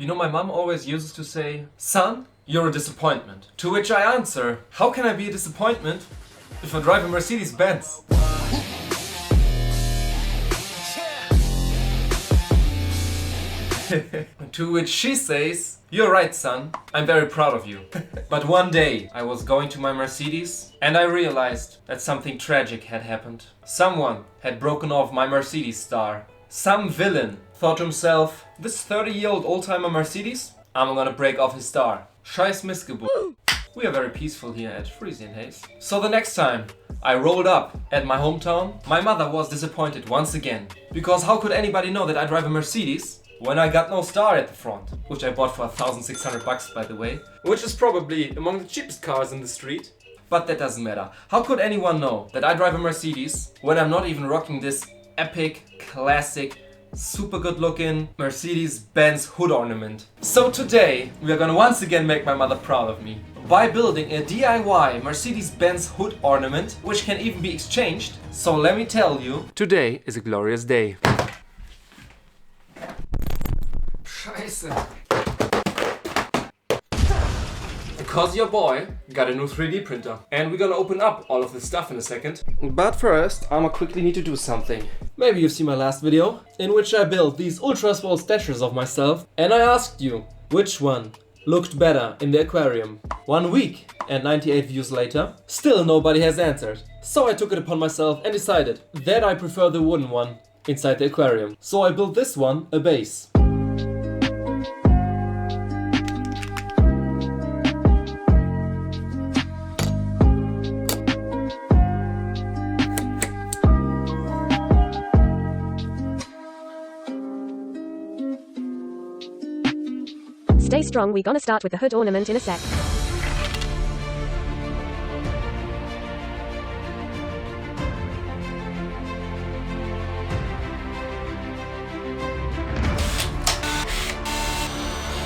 You know, my mom always uses to say, "Son, you're a disappointment." To which I answer, how can I be a disappointment if I drive a Mercedes-Benz? To which she says, "You're right, son, I'm very proud of you." But one day I was going to my Mercedes and I realized that something tragic had happened. Someone had broken off my Mercedes star. Some villain thought to himself, "This 30-year-old oldtimer Mercedes, I'm gonna break off his star." Scheiß Missgeburt. We are very peaceful here at Frisian Haze. So the next time I rolled up at my hometown, my mother was disappointed once again. Because how could anybody know that I drive a Mercedes when I got no star at the front? Which I bought for 1,600 bucks, by the way. Which is probably among the cheapest cars in the street. But that doesn't matter. How could anyone know that I drive a Mercedes when I'm not even rocking this epic, classic, super good looking Mercedes-Benz hood ornament? So today we are gonna once again make my mother proud of me by building a DIY Mercedes-Benz hood ornament, which can even be exchanged. So let me tell you, today is a glorious day. Scheiße. Because your boy got a new 3D printer. And we're gonna open up all of this stuff in a second. But first, I'ma quickly need to do something. Maybe you've seen my last video, in which I built these ultra small statues of myself. And I asked you, which one looked better in the aquarium? 1 week and 98 views later, still nobody has answered. So I took it upon myself and decided that I prefer the wooden one inside the aquarium. So I built this one a base. Stay strong, we're gonna start with the hood ornament in a sec.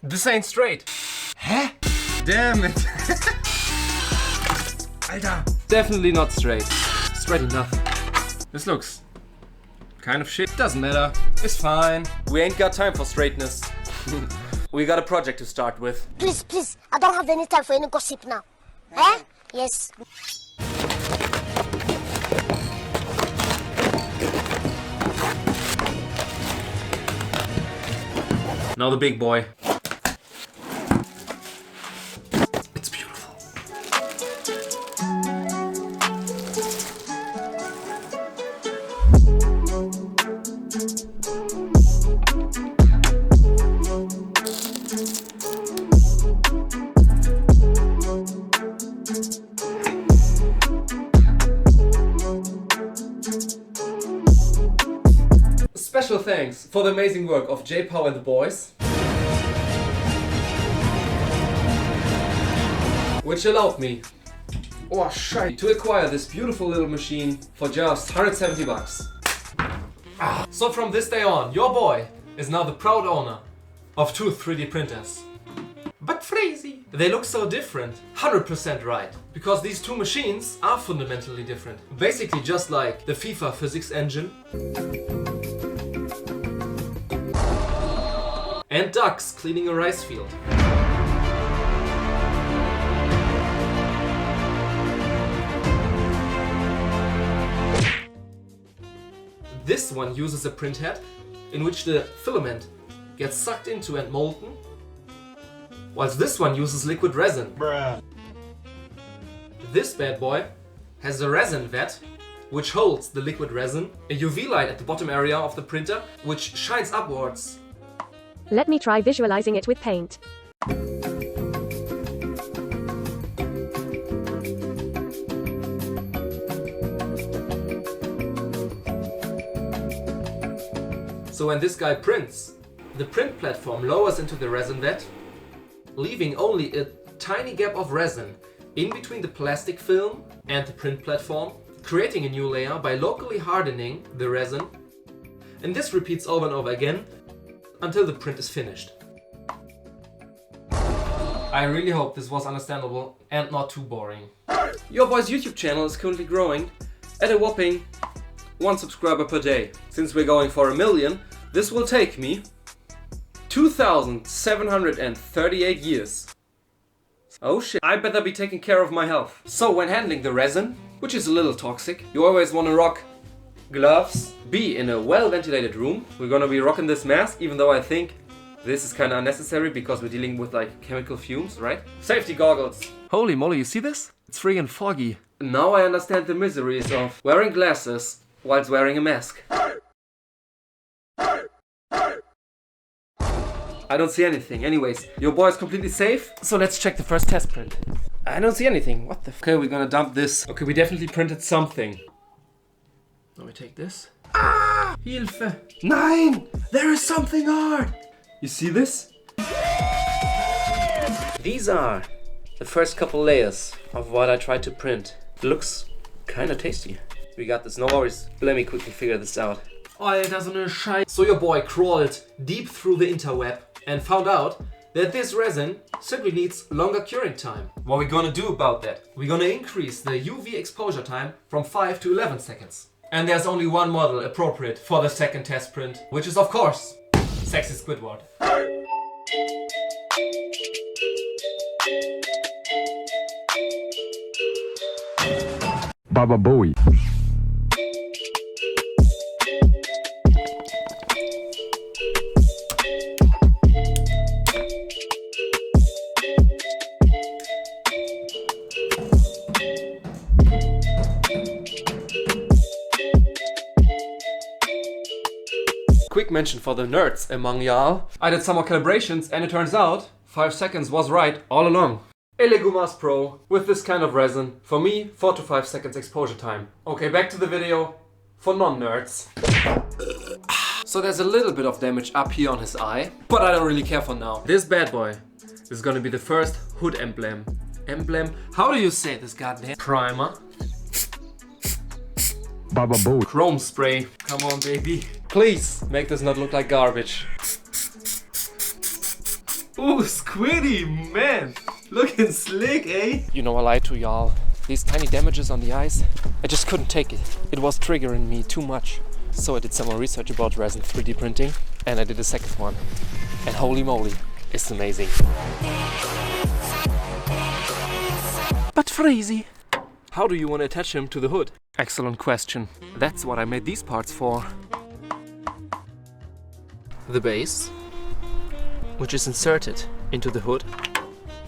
This ain't straight. Hä? Damn it. Alter. Definitely not straight. Straight enough. This looks kind of shit. Doesn't matter. It's fine. We ain't got time for straightness. We got a project to start with. Please, please, I don't have any time for any gossip now. Eh? Yes. Now the big boy. It's beautiful. Special thanks for the amazing work of J-Pow and the boys, which allowed me to acquire this beautiful little machine for just 170 bucks. So from this day on, your boy is now the proud owner of 2 3D printers. But crazy! They look so different. 100% right. Because these 2 machines are fundamentally different. Basically just like the FIFA physics engine and ducks cleaning a rice field. This one uses a print head in which the filament gets sucked into and molten, whilst this one uses liquid resin. Bruh. This bad boy has a resin vat which holds the liquid resin, a UV light at the bottom area of the printer which shines upwards. Let me try visualizing it with paint. So when this guy prints, the print platform lowers into the resin vat, leaving only a tiny gap of resin in between the plastic film and the print platform, creating a new layer by locally hardening the resin. And this repeats over and over again until the print is finished. I really hope this was understandable and not too boring. Your boy's YouTube channel is currently growing at a whopping 1 subscriber per day. Since we're going for 1 million, this will take me 2,738 years. Oh shit, I better be taking care of my health. So when handling the resin, which is a little toxic, you always want to rock gloves, be in a well-ventilated room. We're gonna be rocking this mask, even though I think this is kind of unnecessary because we're dealing with like chemical fumes, right? Safety goggles. Holy moly, you see this? It's friggin' foggy. Now I understand the miseries of wearing glasses whilst wearing a mask. I don't see anything. Anyways, your boy is completely safe. So let's check the first test print. I don't see anything. What the f? Okay, we're gonna dump this. Okay, we definitely printed something. Now we take this. Ah! Hilfe! Nein! There is something hard! You see this? These are the first couple layers of what I tried to print. It looks kinda tasty. We got this, no worries. Let me quickly figure this out. Alter, so eine Scheiße. So your boy crawled deep through the interweb and found out that this resin simply needs longer curing time. What are we gonna do about that? We're gonna increase the UV exposure time from 5 to 11 seconds. And there's only one model appropriate for the second test print, which is of course, sexy Squidward. Baba Bowie. Quick mention for the nerds among y'all. I did some more calibrations and it turns out 5 seconds was right all along. Elegoo Mars Pro with this kind of resin. For me, 4 to 5 seconds exposure time. Okay, back to the video for non-nerds. So there's a little bit of damage up here on his eye, but I don't really care for now. This bad boy is gonna be the first hood emblem. Emblem? How do you say this goddamn? Primer. Baba Bowie. Chrome spray. Come on, baby. Please make this not look like garbage. Ooh, Squiddy, man. Looking slick, eh? You know I lied to y'all. These tiny damages on the eyes, I just couldn't take it. It was triggering me too much. So I did some more research about resin 3D printing and I did a second one. And holy moly, it's amazing. But Freezy. How do you want to attach him to the hood? Excellent question. That's what I made these parts for. The base, which is inserted into the hood.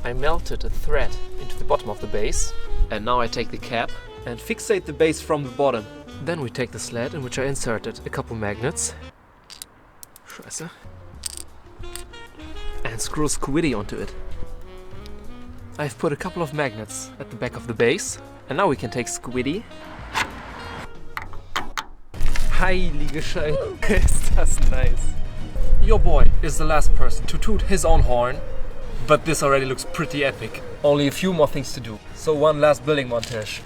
I melted a thread into the bottom of the base. And now I take the cap and fixate the base from the bottom. Then we take the sled in which I inserted a couple magnets. Scheiße. And screw Squiddy onto it. I've put a couple of magnets at the back of the base. And now we can take Squiddy. Heilige Scheiße, ist das nice. Your boy is the last person to toot his own horn, but this already looks pretty epic. Only a few more things to do. So one last building montage.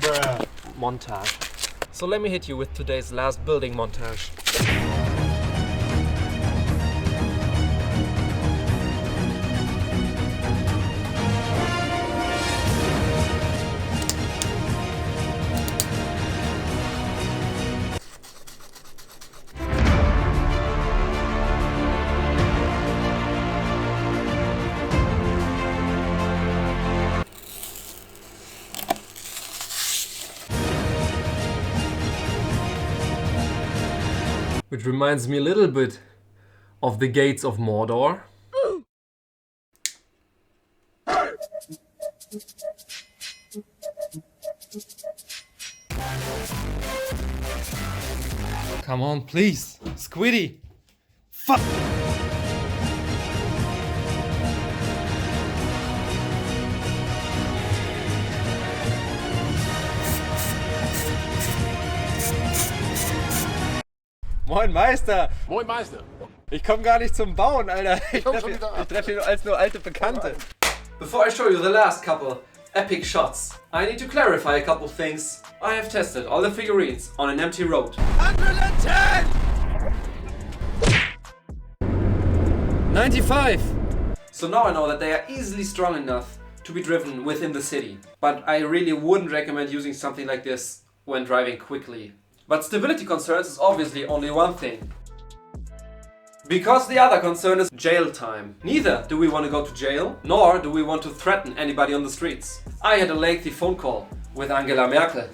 Montage. So let me hit you with today's last building montage. Which reminds me a little bit of the gates of Mordor. Come on, please, Squiddy. Fuck. Moin Meister! Moin Meister! Ich komme gar nicht zum Bauen, Alter. Ich treffe hier als nur alte Bekannte. Before I show you the last couple epic shots, I need to clarify a couple things. I have tested all the figurines on an empty road. 110! 95! So now I know that they are easily strong enough to be driven within the city. But I really wouldn't recommend using something like this when driving quickly. But stability concerns is obviously only one thing. Because the other concern is jail time. Neither do we want to go to jail, nor do we want to threaten anybody on the streets. I had a lengthy phone call with Angela Merkel.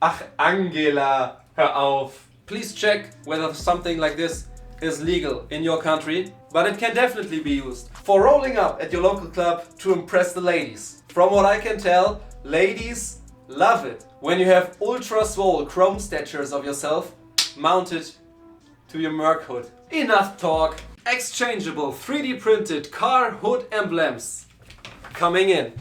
Ach, Angela, hör auf. Please check whether something like this is legal in your country, but it can definitely be used for rolling up at your local club to impress the ladies. From what I can tell, ladies love it when you have ultra swole chrome statues of yourself mounted to your Merc hood. Enough talk! Exchangeable 3D printed car hood emblems coming in.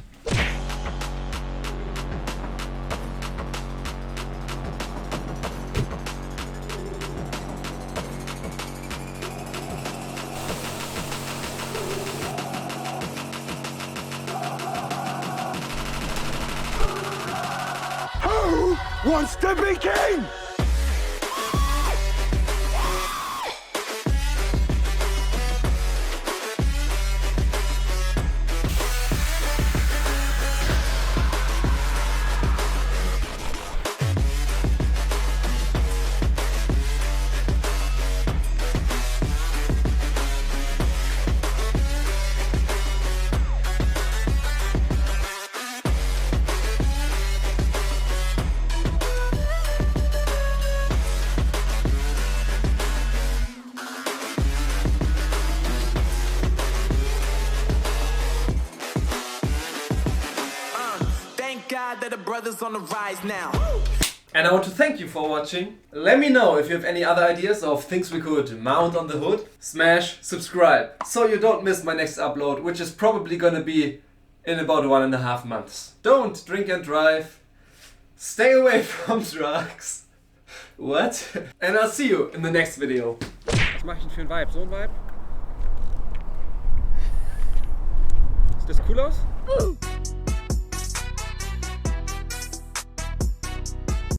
Who wants to be king? That the brothers on the rise now. And I want to thank you for watching. Let me know if you have any other ideas of things we could mount on the hood. Smash subscribe so you don't miss my next upload, which is probably gonna be in about 1.5 months. Don't drink and drive. Stay away from drugs. What? And I'll see you in the next video. Was mache ich denn für ein Vibe? So ein Vibe? Sieht das cool aus?